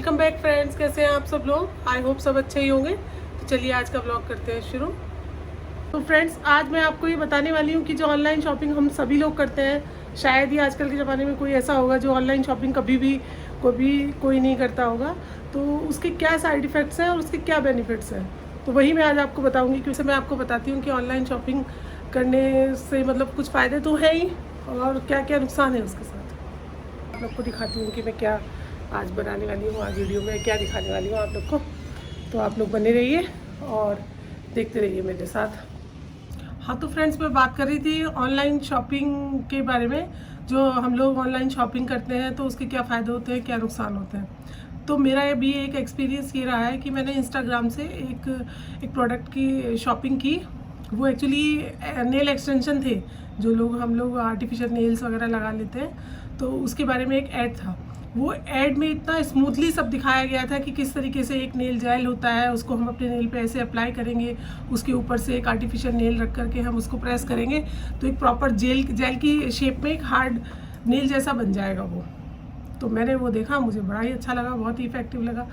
Welcome back friends. कैसे हैं आप सब लोग? आई होप सब अच्छे ही होंगे। तो चलिए आज का ब्लॉग करते हैं शुरू। तो फ्रेंड्स आज मैं आपको ये बताने वाली हूँ कि जो ऑनलाइन शॉपिंग हम सभी लोग करते हैं, शायद ही आजकल के ज़माने में कोई ऐसा होगा जो ऑनलाइन शॉपिंग कभी भी कोई नहीं करता होगा। तो उसके क्या साइड इफ़ेक्ट्स हैं और उसके क्या बेनिफिट्स हैं, तो वही मैं आज आपको बताऊँगी। क्योंकि मैं आपको बताती हूँ कि ऑनलाइन शॉपिंग करने से मतलब कुछ फ़ायदे तो हैं ही और क्या क्या नुकसान है उसके साथ। आप लोग को दिखाती हूँ कि मैं क्या आज बनाने वाली हूँ, आज वीडियो में क्या दिखाने वाली हूँ आप लोग को। तो आप लोग बने रहिए और देखते रहिए मेरे साथ। हाँ तो फ्रेंड्स मैं बात कर रही थी ऑनलाइन शॉपिंग के बारे में। जो हम लोग ऑनलाइन शॉपिंग करते हैं तो उसके क्या फ़ायदे होते हैं, क्या नुकसान होते हैं। तो मेरा अभी एक एक्सपीरियंस ये रहा है कि मैंने इंस्टाग्राम से एक प्रोडक्ट की शॉपिंग की। वो एक्चुअली नेल एक्सटेंशन थे, जो हम लोग आर्टिफिशियल नेल्स वगैरह लगा लेते हैं। तो उसके बारे में एक ऐड था। वो ऐड में इतना स्मूथली सब दिखाया गया था कि किस तरीके से एक नेल जेल होता है, उसको हम अपने नेल पे ऐसे अप्लाई करेंगे, उसके ऊपर से एक आर्टिफिशियल नेल रख करके हम उसको प्रेस करेंगे तो एक प्रॉपर जेल की शेप में एक हार्ड नेल जैसा बन जाएगा वो। तो मैंने वो देखा, मुझे बड़ा ही अच्छा लगा, बहुत ही इफ़ेक्टिव लगा।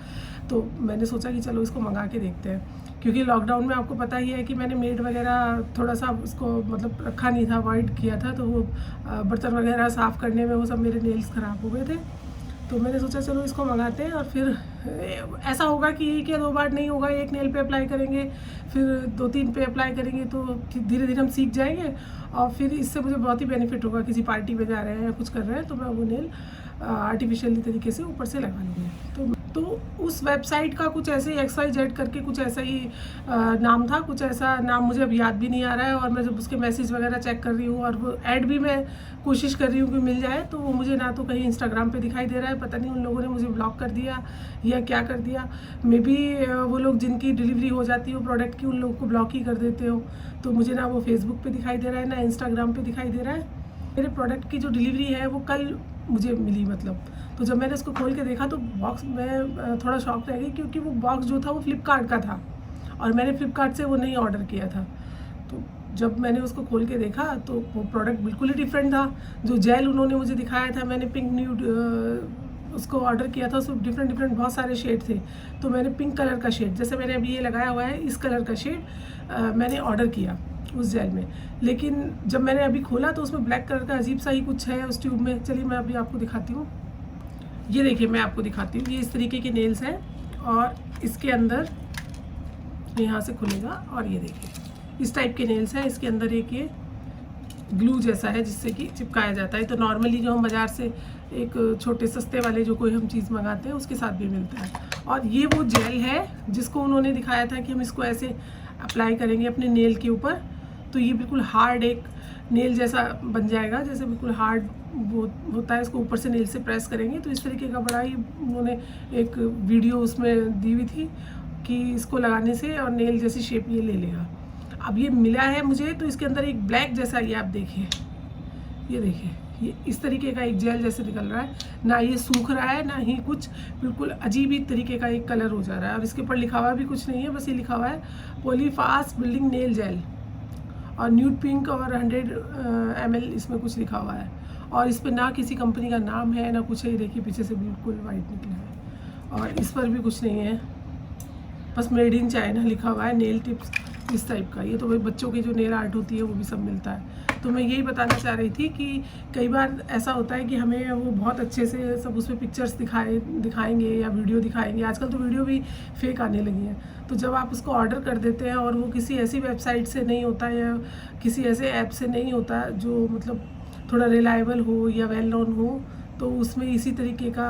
तो मैंने सोचा कि चलो इसको मंगा के देखते हैं। क्योंकि लॉकडाउन में आपको पता ही है कि मैंने मेड वगैरह थोड़ा सा उसको मतलब रखा नहीं था, अवॉइड किया था। तो वो बर्तन वगैरह साफ़ करने में वो सब मेरे नेल्स ख़राब हो गए थे। तो मैंने सोचा चलो इसको मंगाते हैं और फिर ऐसा होगा कि एक या दो बार नहीं होगा, एक नेल पे अप्लाई करेंगे, फिर 2-3 पे अप्लाई करेंगे तो धीरे धीरे हम सीख जाएंगे। और फिर इससे मुझे बहुत ही बेनिफिट होगा। किसी पार्टी में जा रहे हैं या कुछ कर रहे हैं तो मैं वो नेल आर्टिफिशियली तरीके से ऊपर से लगा लूँगी। तो उस वेबसाइट का कुछ ऐसे XYZ करके कुछ ऐसा ही नाम था, कुछ ऐसा नाम मुझे अब याद भी नहीं आ रहा है। और मैं जब उसके मैसेज वगैरह चेक कर रही हूँ और वो ऐड भी मैं कोशिश कर रही हूँ कि मिल जाए, तो वो मुझे ना तो कहीं इंस्टाग्राम पे दिखाई दे रहा है, पता नहीं उन लोगों ने मुझे ब्लॉक कर दिया या क्या कर दिया। मे बी वो लोग जिनकी डिलीवरी हो जाती हो प्रोडक्ट की, उन लोगों को ब्लॉक ही कर देते हो। तो मुझे ना वो फेसबुक पे दिखाई दे रहा है, ना इंस्टाग्राम पे दिखाई दे रहा है। मेरे प्रोडक्ट की जो डिलीवरी है वो कल मुझे मिली मतलब। तो जब मैंने उसको खोल के देखा तो बॉक्स में थोड़ा शॉक रह गई, क्योंकि वो बॉक्स जो था वो फ्लिपकार्ट का था और मैंने फ्लिपकार्ट से वो नहीं ऑर्डर किया था। तो जब मैंने उसको खोल के देखा तो वो प्रोडक्ट बिल्कुल ही डिफरेंट था। जो जेल उन्होंने मुझे दिखाया था, मैंने पिंक न्यूड उसको ऑर्डर किया था, उसमें डिफरेंट बहुत सारे शेड थे। तो मैंने पिंक कलर का शेड, जैसे मैंने अभी ये लगाया हुआ है इस कलर का शेड मैंने ऑर्डर किया उस जेल में। लेकिन जब मैंने अभी खोला तो उसमें ब्लैक कलर का अजीब सा ही कुछ है उस ट्यूब में। चलिए मैं अभी आपको दिखाती हूँ। ये देखिए मैं आपको दिखाती हूँ, ये इस तरीके के नेल्स हैं और इसके अंदर यहाँ से खुलेगा और ये देखिए इस टाइप के नेल्स हैं। इसके अंदर एक ये ग्लू जैसा है जिससे कि चिपकाया जाता है। तो नॉर्मली जो हम बाज़ार से एक छोटे सस्ते वाले जो कोई हम चीज़ मंगाते हैं उसके साथ भी मिलता है। और ये वो जेल है जिसको उन्होंने दिखाया था कि हम इसको ऐसे अप्लाई करेंगे अपने नेल के ऊपर, तो ये बिल्कुल हार्ड एक नेल जैसा बन जाएगा, जैसे बिल्कुल हार्ड वो होता है। इसको ऊपर से नेल से प्रेस करेंगे तो इस तरीके का बड़ा ही उन्होंने एक वीडियो उसमें दी हुई थी कि इसको लगाने से और नेल जैसी शेप ये ले लेगा। अब ये मिला है मुझे तो इसके अंदर एक ब्लैक जैसा, ये आप देखिए, ये देखिए ये इस तरीके का एक जेल जैसे निकल रहा है। ना ये सूख रहा है ना ही कुछ, बिल्कुल अजीब ही तरीके का एक कलर हो जा रहा है। और इसके ऊपर लिखा हुआ भी कुछ नहीं है, बस ये लिखा हुआ है पॉलीफास्ट बिल्डिंग नेल जेल और न्यूड पिंक और 100 ml इसमें कुछ लिखा हुआ है। और इस पर ना किसी कंपनी का नाम है ना कुछ है। ये देखिए पीछे से बिल्कुल वाइट निकला है और इस पर भी कुछ नहीं है, बस मेड इन चाइना लिखा हुआ है। नेल टिप्स इस टाइप का, ये तो भाई बच्चों की जो नेल आर्ट होती है वो भी सब मिलता है। तो मैं यही बताना चाह रही थी कि कई बार ऐसा होता है कि हमें वो बहुत अच्छे से सब उसमें पिक्चर्स दिखाएंगे या वीडियो दिखाएंगे। आजकल तो वीडियो भी फेक आने लगी हैं। तो जब आप उसको ऑर्डर कर देते हैं और वो किसी ऐसी वेबसाइट से नहीं होता या किसी ऐसे ऐप से नहीं होता जो मतलब थोड़ा रिलायबल हो या वेल नोन हो, तो उसमें इसी तरीके का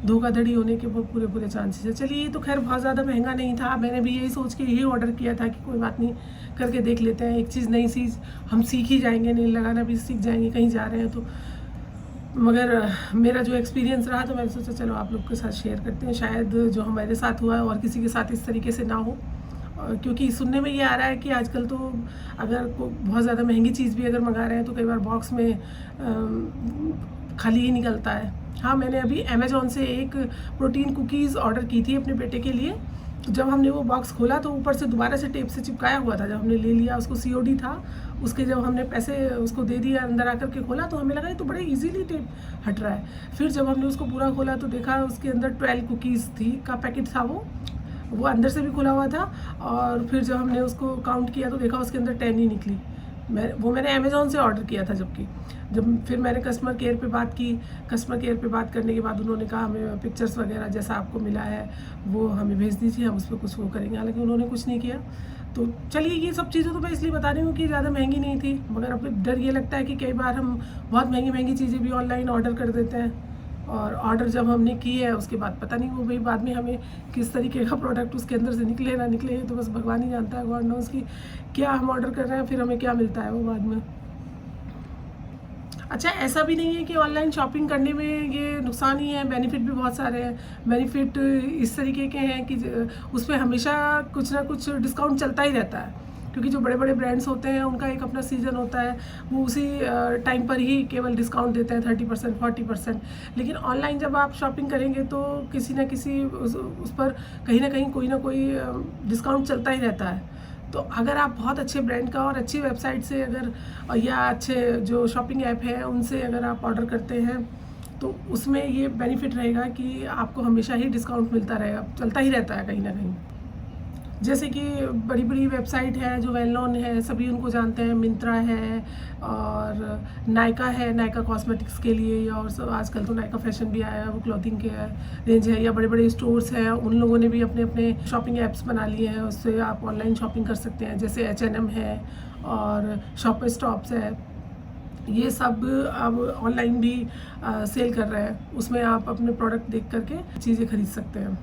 धोखाधड़ी होने के बहुत पूरे चांसेस है। चलिए ये तो खैर बहुत ज़्यादा महंगा नहीं था, मैंने भी यही सोच के यही ऑर्डर किया था कि कोई बात नहीं करके देख लेते हैं, एक चीज़ नई चीज़ हम सीख ही जाएंगे, नेल लगाना भी सीख जाएंगे कहीं जा रहे हैं तो। मगर मेरा जो एक्सपीरियंस रहा तो मैंने सोचा चलो आप लोग के साथ शेयर करते हैं, शायद जो हमारे साथ हुआ है और किसी के साथ इस तरीके से ना हो। क्योंकि सुनने में ये आ रहा है कि आजकल तो अगर बहुत ज़्यादा महंगी चीज़ भी अगर मंगा रहे हैं तो कई बार बॉक्स में खाली ही निकलता है। हाँ मैंने अभी अमेज़ॉन से एक प्रोटीन कुकीज़ ऑर्डर की थी अपने बेटे के लिए, तो जब हमने वो बॉक्स खोला तो ऊपर से दोबारा से टेप से चिपकाया हुआ था। जब हमने ले लिया उसको, COD था, उसके जब हमने पैसे उसको दे दिया, अंदर आकर के खोला तो हमें लगा ये तो बड़े इजीली टेप हट रहा है। फिर जब हमने उसको पूरा खोला तो देखा उसके अंदर 12 कुकीज़ थी का पैकेट था, वो अंदर से भी खुला हुआ था। और फिर जब हमने उसको काउंट किया तो देखा उसके अंदर 10 ही निकली। मैंने अमेज़ॉन से ऑर्डर किया था। जबकि जब फिर मैंने कस्टमर केयर पे बात की, कस्टमर केयर पे बात करने के बाद उन्होंने कहा हमें पिक्चर्स वगैरह जैसा आपको मिला है वो हमें भेज दीजिए, हम उस पर कुछ वो करेंगे। हालांकि उन्होंने कुछ नहीं किया। तो चलिए, ये सब चीज़ें तो मैं इसलिए बता रही हूँ कि ज़्यादा महंगी नहीं थी। मगर अब डर ये लगता है कि कई बार हम बहुत महंगी महंगी चीज़ें भी ऑनलाइन ऑर्डर कर देते हैं, और ऑर्डर जब हमने की है उसके बाद पता नहीं वो भाई बाद में हमें किस तरीके का प्रोडक्ट उसके अंदर से निकले ना निकले, तो बस भगवान ही जानता है, गॉड नोज़ कि क्या हम ऑर्डर कर रहे हैं फिर हमें क्या मिलता है वो बाद में। अच्छा, ऐसा भी नहीं है कि ऑनलाइन शॉपिंग करने में ये नुकसान ही है, बेनिफिट भी बहुत सारे हैं। बेनिफिट इस तरीके के हैं कि उस पर हमेशा कुछ ना कुछ डिस्काउंट चलता ही रहता है, क्योंकि जो बड़े बड़े ब्रांड्स होते हैं उनका एक अपना सीज़न होता है, वो उसी टाइम पर ही केवल डिस्काउंट देते हैं 30% 40%। लेकिन ऑनलाइन जब आप शॉपिंग करेंगे तो किसी न किसी उस पर कहीं ना कोई डिस्काउंट चलता ही रहता है। तो अगर आप बहुत अच्छे ब्रांड का और अच्छी वेबसाइट से अगर या अच्छे जो शॉपिंग ऐप है उनसे अगर आप ऑर्डर करते हैं तो उसमें ये बेनिफिट रहेगा कि आपको हमेशा ही डिस्काउंट मिलता रहेगा, चलता ही रहता है कहीं ना कहीं। जैसे कि बड़ी बड़ी वेबसाइट है जो वेल नोन है, सभी उनको जानते हैं। मिंत्रा है और नायका है, नायका कॉस्मेटिक्स के लिए, और सब आजकल तो नायका फैशन भी आया है, वो क्लॉथिंग के रेंज है। या बड़े बड़े स्टोर्स हैं, उन लोगों ने भी अपने अपने शॉपिंग ऐप्स बना लिए हैं, उससे आप ऑनलाइन शॉपिंग कर सकते हैं। जैसे H&M है और शॉप स्टॉप्स है, ये सब अब ऑनलाइन भी सेल कर रहे हैं। उसमें आप अपने प्रोडक्ट देख करके चीज़ें खरीद सकते हैं।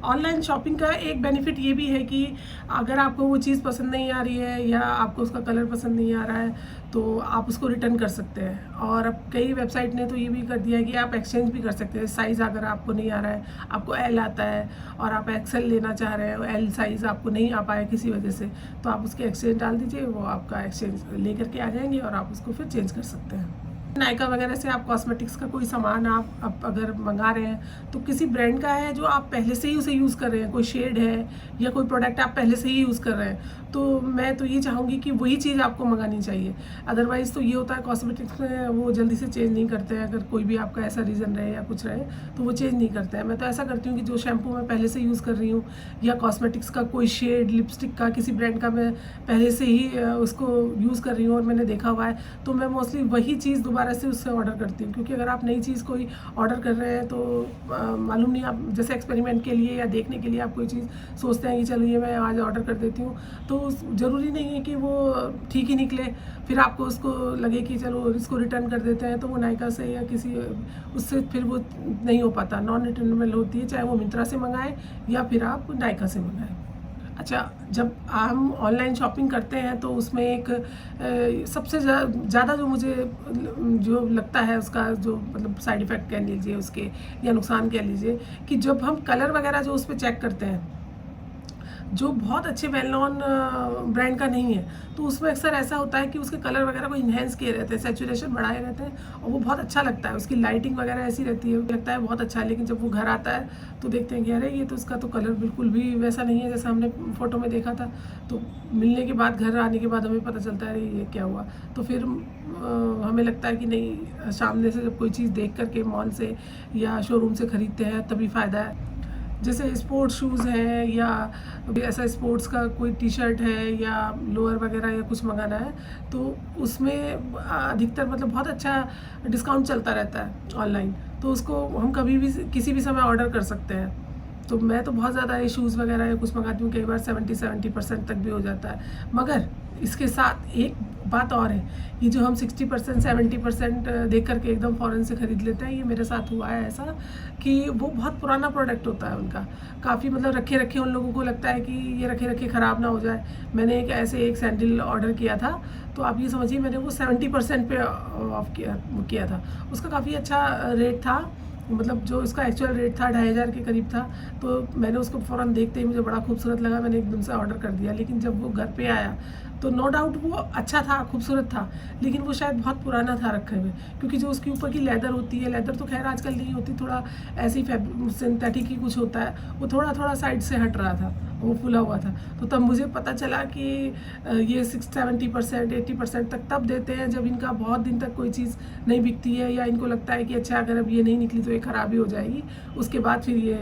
ऑनलाइन शॉपिंग का एक बेनिफिट ये भी है कि अगर आपको वो चीज़ पसंद नहीं आ रही है या आपको उसका कलर पसंद नहीं आ रहा है तो आप उसको रिटर्न कर सकते हैं। और अब कई वेबसाइट ने तो ये भी कर दिया है कि आप एक्सचेंज भी कर सकते हैं। साइज़ अगर आपको नहीं आ रहा है, आपको L आता है और आप XL लेना चाह रहे हैं, L साइज़ आपको नहीं आ पाया किसी वजह से, तो आप उसके एक्सचेंज डाल दीजिए, वो आपका एक्सचेंज ले करके आ जाएंगे और आप उसको फिर चेंज कर सकते हैं। नायका वगैरह से आप कॉस्मेटिक्स का कोई सामान आप अगर मंगा रहे हैं तो किसी ब्रांड का है जो आप पहले से ही उसे यूज़ कर रहे हैं, कोई शेड है या कोई प्रोडक्ट आप पहले से ही यूज़ कर रहे हैं, तो मैं तो ये चाहूँगी कि वही चीज़ आपको मंगानी चाहिए। अदरवाइज़ तो ये होता है कॉस्मेटिक्स में वो जल्दी से चेंज नहीं करते हैं। अगर कोई भी आपका ऐसा रीज़न रहे या कुछ रहे तो वो चेंज नहीं करते हैं। मैं तो ऐसा करती हूँ कि जो शैम्पू मैं पहले से यूज़ कर रही हूँ या कॉस्मेटिक्स का कोई शेड, लिपस्टिक का किसी ब्रांड का मैं पहले से ही उसको यूज़ कर रही हूँ और मैंने देखा हुआ है, तो मैं मोस्टली वही चीज़ दोबारा से उससे ऑर्डर करती हूँ। क्योंकि अगर आप नई चीज़ कोई ऑर्डर कर रहे हैं तो मालूम नहीं, आप जैसे एक्सपेरिमेंट के लिए या देखने के लिए आप कोई चीज़ सोचते हैं कि चलो ये मैं आज ऑर्डर कर देती हूँ, तो ज़रूरी नहीं है कि वो ठीक ही निकले। फिर आपको उसको लगे कि चलो इसको रिटर्न कर देते हैं, तो वो नायका से या किसी उससे फिर वो नहीं हो पाता, नॉन रिटर्नेबल होती है, चाहे वो मिंत्रा से मंगाएं या फिर आप नायका से मंगाएं। अच्छा, जब हम ऑनलाइन शॉपिंग करते हैं तो उसमें एक सबसे ज़्यादा जो मुझे जो लगता है उसका जो मतलब साइड इफ़ेक्ट कह लीजिए उसके या नुकसान कह लीजिए, कि जब हम कलर वगैरह जो उस पर चेक करते हैं जो बहुत अच्छे वेल नॉन ब्रांड का नहीं है, तो उसमें अक्सर ऐसा होता है कि उसके कलर वगैरह को इन्हेंस किए रहते हैं, सैचुरेशन बढ़ाए रहते हैं और वो बहुत अच्छा लगता है। उसकी लाइटिंग वगैरह ऐसी रहती है, लगता है बहुत अच्छा है। लेकिन जब वो घर आता है तो देखते हैं कि अरे ये तो उसका तो कलर बिल्कुल भी वैसा नहीं है जैसा हमने फ़ोटो में देखा था। तो मिलने के बाद, घर आने के बाद हमें पता चलता है ये क्या हुआ। तो फिर हमें लगता है कि नहीं, सामने से जब कोई चीज़ देख करके मॉल से या शोरूम से ख़रीदते हैं तभी फ़ायदा है। जैसे स्पोर्ट्स शूज़ हैं या ऐसा स्पोर्ट्स का कोई टी-शर्ट है या लोअर वगैरह या कुछ मंगाना है, तो उसमें अधिकतर मतलब बहुत अच्छा डिस्काउंट चलता रहता है ऑनलाइन, तो उसको हम कभी भी किसी भी समय ऑर्डर कर सकते हैं। तो मैं तो बहुत ज़्यादा ये शूज़ वगैरह या कुछ मंगाती हूँ, कई बार 70% तक भी हो जाता है। मगर इसके साथ एक बात और है, ये जो हम 60% 70% देख करके एकदम फ़ौरन से ख़रीद लेते हैं, ये मेरे साथ हुआ है ऐसा कि वो बहुत पुराना प्रोडक्ट होता है उनका, काफ़ी मतलब रखे रखे उन लोगों को लगता है कि ये रखे रखे ख़राब ना हो जाए। मैंने एक सैंडल ऑर्डर किया था, तो आप ये समझिए मैंने वो 70% पे ऑफ किया था। उसका काफ़ी अच्छा रेट था मतलब जो इसका एक्चुअल रेट था 2500 के करीब था। तो मैंने उसको फ़ौरन देखते ही मुझे बड़ा खूबसूरत लगा, मैंने एकदम से ऑर्डर कर दिया। लेकिन जब वो घर पे आया तो नो डाउट वो अच्छा था, खूबसूरत था, लेकिन वो शायद बहुत पुराना था रखे हुए, क्योंकि जो उसके ऊपर की लेदर होती है, लेदर तो खैर आजकल नहीं होती, थोड़ा ऐसी सिंथेटिक ही कुछ होता है, वो थोड़ा थोड़ा साइड से हट रहा था, वो फुला हुआ था। तो तब मुझे पता चला कि ये 60-70% 80% तक तब देते हैं जब इनका बहुत दिन तक कोई चीज़ नहीं बिकती है, या इनको लगता है कि अच्छा अगर अब ये नहीं निकली तो ये ख़राब ही हो जाएगी, उसके बाद फिर ये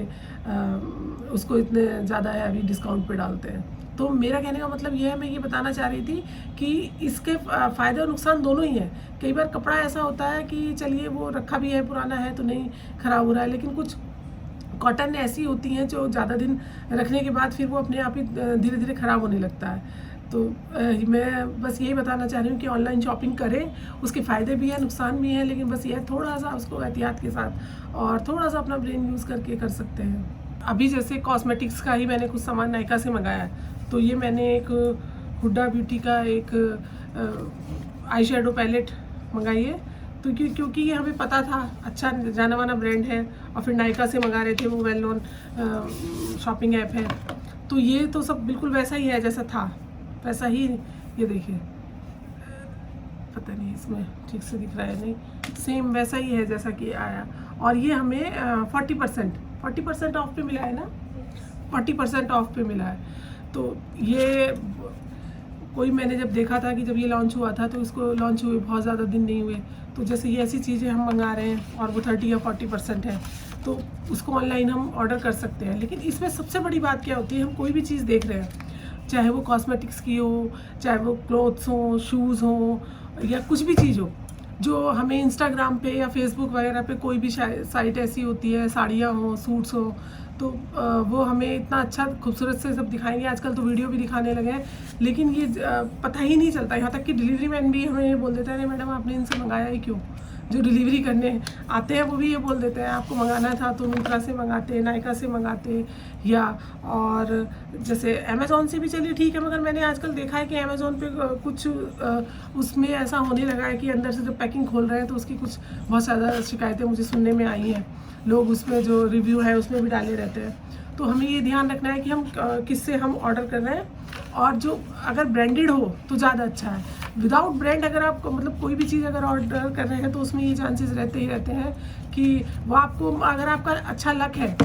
उसको इतने ज़्यादा हैवी डिस्काउंट पे डालते हैं। तो मेरा कहने का मतलब ये है, मैं ये बताना चाह रही थी कि इसके फ़ायदे और नुकसान दोनों ही हैं। कई बार कपड़ा ऐसा होता है कि चलिए वो रखा भी है, पुराना है तो नहीं ख़राब हो रहा है, लेकिन कुछ कॉटन ऐसी होती हैं जो ज़्यादा दिन रखने के बाद फिर वो अपने आप ही धीरे धीरे ख़राब होने लगता है। तो मैं बस यही बताना चाह रही हूँ कि ऑनलाइन शॉपिंग करें, उसके फ़ायदे भी हैं, नुकसान भी हैं, लेकिन बस ये थोड़ा सा उसको एहतियात के साथ और थोड़ा सा अपना ब्रेन यूज़ करके कर सकते हैं। अभी जैसे कॉस्मेटिक्स का ही मैंने कुछ सामान नायका से मंगाया है, तो ये मैंने एक हुड्डा ब्यूटी का एक आई शेडो पैलेट मंगाई है। तो क्योंकि ये हमें पता था अच्छा जाना माना ब्रांड है, और फिर नायका से मंगा रहे थे, वो वेल नोन शॉपिंग ऐप है। तो ये तो सब बिल्कुल वैसा ही है जैसा था, वैसा ही। ये देखिए, पता नहीं इसमें ठीक से दिख रहा है नहीं, सेम वैसा ही है जैसा कि आया। और ये हमें 40% ऑफ पे मिला है ना, 40% ऑफ पे मिला है। तो ये कोई मैंने जब देखा था कि जब ये लॉन्च हुआ था तो इसको लॉन्च हुए बहुत ज़्यादा दिन नहीं हुए, तो जैसे ये ऐसी चीज़ें हम मंगा रहे हैं और वो 30 या 40% है, तो उसको ऑनलाइन हम ऑर्डर कर सकते हैं। लेकिन इसमें सबसे बड़ी बात क्या होती है, हम कोई भी चीज़ देख रहे हैं, चाहे वो कॉस्मेटिक्स की हो, चाहे वो क्लोथ्स हो, शूज़ हो, या कुछ भी चीज़ हो, जो हमें इंस्टाग्राम पे या फेसबुक वगैरह पे कोई भी साइट ऐसी होती है, साड़ियाँ हो, सूट्स हो, तो वो हमें इतना अच्छा खूबसूरत से सब दिखाएंगे। आजकल तो वीडियो भी दिखाने लगे हैं, लेकिन ये पता ही नहीं चलता। यहाँ तक कि डिलीवरी मैन भी हमें ये बोल देता है, अरे मैडम आपने इनसे मंगाया ही क्यों। जो डिलीवरी करने आते हैं वो भी ये बोल देते हैं, आपको मंगाना था तो मिंत्रा से मंगाते, नायका से मंगाते, या और जैसे अमेज़ॉन से भी चलिए ठीक है, मगर मैंने आजकल देखा है कि अमेज़ॉन पे कुछ उसमें ऐसा होने लगा है कि अंदर से जब पैकिंग खोल रहे हैं तो उसकी कुछ बहुत ज़्यादा शिकायतें मुझे सुनने में आई हैं। लोग उसमें जो रिव्यू है उसमें भी डाले रहते हैं। तो हमें ये ध्यान रखना है कि हम किससे हम ऑर्डर कर रहे हैं, और जो अगर ब्रांडेड हो तो ज़्यादा अच्छा है। विदाउट ब्रांड अगर आप मतलब कोई भी चीज़ अगर ऑर्डर कर रहे हैं तो उसमें ये चांसेस रहते ही रहते हैं कि वो आपको, अगर आपका अच्छा लक है,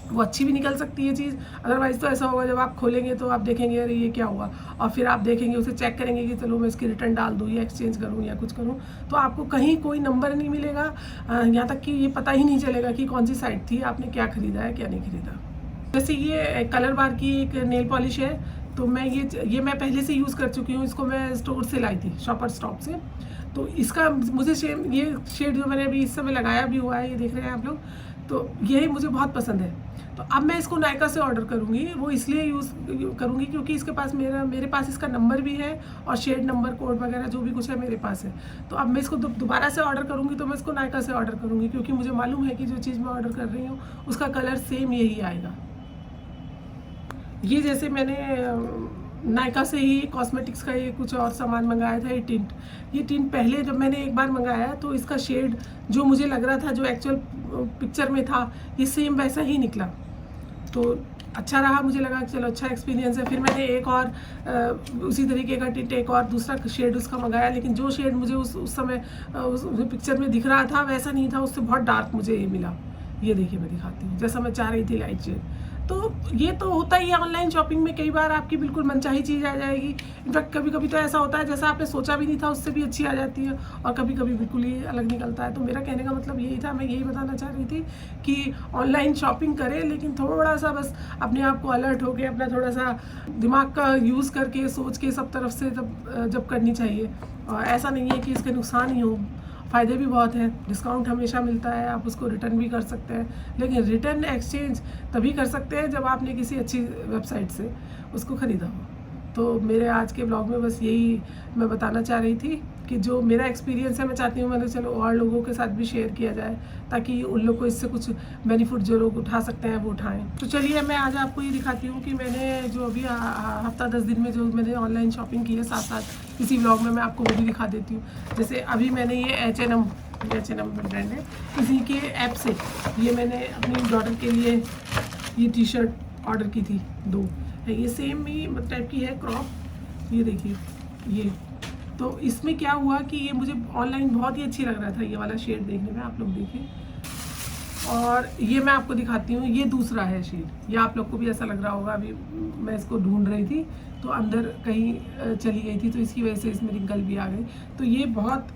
वो अच्छी भी निकल सकती है चीज़, अदरवाइज़ तो ऐसा होगा जब आप खोलेंगे तो आप देखेंगे अरे ये क्या हुआ, और फिर आप देखेंगे उसे चेक करेंगे कि चलो मैं इसकी रिटर्न डाल दूँ या एक्सचेंज करूँ या कुछ करूँ, तो आपको कहीं कोई नंबर नहीं मिलेगा, यहाँ तक कि ये पता ही नहीं चलेगा कि कौन सी साइट थी, आपने क्या ख़रीदा है क्या नहीं ख़रीदा। जैसे ये कलर बार की एक नेल पॉलिश है, तो मैं ये मैं पहले से यूज़ कर चुकी हूँ, इसको मैं स्टोर से लाई थी, शॉपर स्टॉप से। तो इसका मुझे ये शेड जो मैंने अभी इस समय लगाया भी हुआ है, ये देख रहे हैं आप लोग, तो यही मुझे बहुत पसंद है। तो अब मैं इसको नायका से ऑर्डर करूँगी, वो इसलिए यूज़ करूँगी क्योंकि इसके पास मेरे पास इसका नंबर भी है, और शेड नंबर कोड वगैरह जो भी कुछ है मेरे पास है। तो अब मैं इसको दोबारा से ऑर्डर करूँगी तो मैं इसको नायका से ऑर्डर करूँगी, क्योंकि मुझे मालूम है कि जो चीज़ मैं ऑर्डर कर रही हूँ उसका कलर सेम यही आएगा। ये जैसे मैंने नायका से ही कॉस्मेटिक्स का ये कुछ और सामान मंगाया था, ये टिंट पहले जब मैंने एक बार मंगाया तो इसका शेड जो मुझे लग रहा था, जो एक्चुअल पिक्चर में था, ये सेम वैसा ही निकला। तो अच्छा रहा, मुझे लगा कि चलो अच्छा एक्सपीरियंस है। फिर मैंने एक और उसी तरीके का टिंट, एक और दूसरा शेड उसका मंगाया, लेकिन जो शेड मुझे उस समय उस पिक्चर में दिख रहा था वैसा नहीं था, उससे बहुत डार्क मुझे ये मिला। ये देखिए मैं दिखाती हूँ, जैसा मैं चाह रही थी लाइट शेड। तो ये तो होता ही है ऑनलाइन शॉपिंग में, कई बार आपकी बिल्कुल मनचाही चीज़ आ जाएगी। इनफैक्ट कभी कभी तो ऐसा होता है जैसा आपने सोचा भी नहीं था उससे भी अच्छी आ जाती है, और कभी कभी बिल्कुल ही अलग निकलता है। तो मेरा कहने का मतलब यही था, मैं यही बताना चाह रही थी कि ऑनलाइन शॉपिंग करें, लेकिन थोड़ा सा बस अपने आप को अलर्ट होकर, अपना थोड़ा सा दिमाग का यूज़ करके, सोच के सब तरफ से जब करनी चाहिए। और ऐसा नहीं है कि इसके नुकसान ही हो, फ़ायदे भी बहुत हैं। डिस्काउंट हमेशा मिलता है, आप उसको रिटर्न भी कर सकते हैं, लेकिन रिटर्न एक्सचेंज तभी कर सकते हैं जब आपने किसी अच्छी वेबसाइट से उसको ख़रीदा हो। तो मेरे आज के ब्लॉग में बस यही मैं बताना चाह रही थी कि जो मेरा एक्सपीरियंस है, मैं चाहती हूँ मैंने चलो और लोगों के साथ भी शेयर किया जाए, ताकि उन लोग को इससे कुछ बेनिफिट जो लोग उठा सकते हैं वो उठाएं। तो चलिए मैं आज आपको ये दिखाती हूँ कि मैंने जो अभी हफ्ता 10 दिन में जो मैंने ऑनलाइन शॉपिंग की है, साथ साथ इसी ब्लॉग में मैं आपको वो भी दिखा देती हूँ। जैसे अभी मैंने ये H&M ये H&M ब्रांड है, इसी के ऐप से ये मैंने अपनी डॉटर के लिए ये टी शर्ट ऑर्डर की थी 2 है, ये सेम ही टाइप की है क्रॉप, ये देखिए ये। तो इसमें क्या हुआ कि ये मुझे ऑनलाइन बहुत ही अच्छी लग रहा था ये वाला शेड देखने में, आप लोग देखिए। और ये मैं आपको दिखाती हूँ, ये दूसरा है शेड, ये आप लोग को भी ऐसा लग रहा होगा। अभी मैं इसको ढूंढ रही थी तो अंदर कहीं चली गई थी, तो इसकी वजह से इसमें रिंकल भी आ गई। तो ये बहुत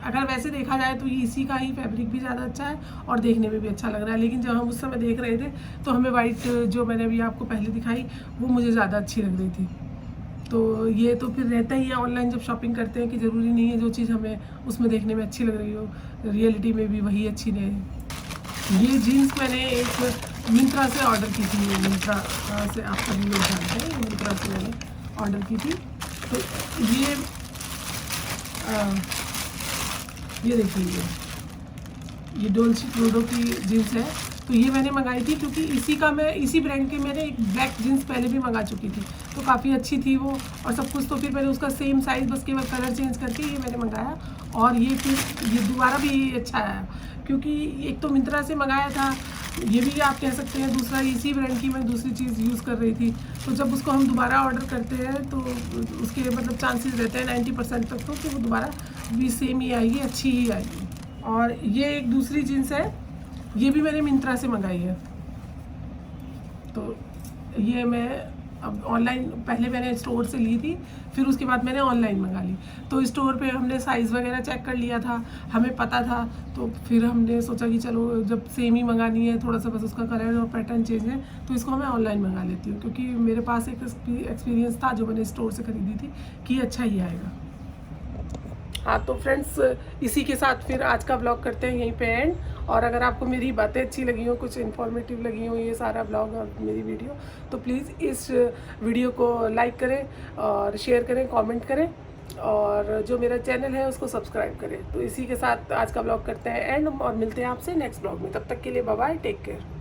अगर वैसे देखा जाए तो ये इसी का ही फैब्रिक भी ज़्यादा अच्छा है और देखने में भी अच्छा लग रहा है। लेकिन जब हम उस समय देख रहे थे तो हमें वाइट जो मैंने अभी आपको पहले दिखाई वो मुझे ज़्यादा अच्छी लग रही थी। तो ये तो फिर रहता ही है ऑनलाइन जब शॉपिंग करते हैं कि ज़रूरी नहीं है जो चीज़ हमें उसमें देखने में अच्छी लग रही हो रियलिटी में भी वही अच्छी रहे। ये जीन्स मैंने एक मिंत्रा से ऑर्डर की थी, मिंत्रा से आप सभी लोग जानते हैं, मिंत्रा से मैंने ऑर्डर की थी। तो ये देखिए ये डोल्चे क्लोडो की जीन्स है। तो ये मैंने मंगाई थी क्योंकि इसी ब्रांड के मैंने एक ब्लैक जीन्स पहले भी मंगा चुकी थी, तो काफ़ी अच्छी थी वो और सब कुछ। तो फिर मैंने उसका सेम साइज़ बस केवल कलर चेंज करके ये मैंने मंगाया और ये फिर ये दोबारा भी अच्छा आया क्योंकि एक तो मिंत्रा से मंगाया था, ये भी आप कह सकते हैं दूसरा इसी ब्रांड की मैं दूसरी चीज़ यूज़ कर रही थी। तो जब उसको हम दोबारा ऑर्डर करते हैं तो उसके मतलब चांसेस रहते हैं 90% तक तो कि वो दोबारा भी सेम ही आएगी, अच्छी ही आएगी। और ये एक दूसरी जीन्स है, ये भी मैंने मिंत्रा से मंगाई है। तो ये मैं अब ऑनलाइन पहले मैंने स्टोर से ली थी, फिर उसके बाद मैंने ऑनलाइन मंगा ली। तो स्टोर पे हमने साइज़ वगैरह चेक कर लिया था, हमें पता था, तो फिर हमने सोचा कि चलो जब सेम ही मंगानी है, थोड़ा सा बस उसका कलर और पैटर्न चेंज है तो इसको मैं ऑनलाइन मंगा लेती हूँ क्योंकि मेरे पास एक एक्सपीरियंस था जो मैंने स्टोर से ख़रीदी थी कि अच्छा ही आएगा। हाँ तो फ्रेंड्स इसी के साथ फिर आज का ब्लॉग करते हैं यहीं पे एंड। और अगर आपको मेरी बातें अच्छी लगी हो, कुछ इन्फॉर्मेटिव लगी हो ये सारा ब्लॉग और मेरी वीडियो, तो प्लीज़ इस वीडियो को लाइक करें और शेयर करें, कमेंट करें और जो मेरा चैनल है उसको सब्सक्राइब करें। तो इसी के साथ आज का ब्लॉग करते हैं एंड और मिलते हैं आपसे नेक्स्ट ब्लॉग में। तब तक के लिए बाय बाय, टेक केयर।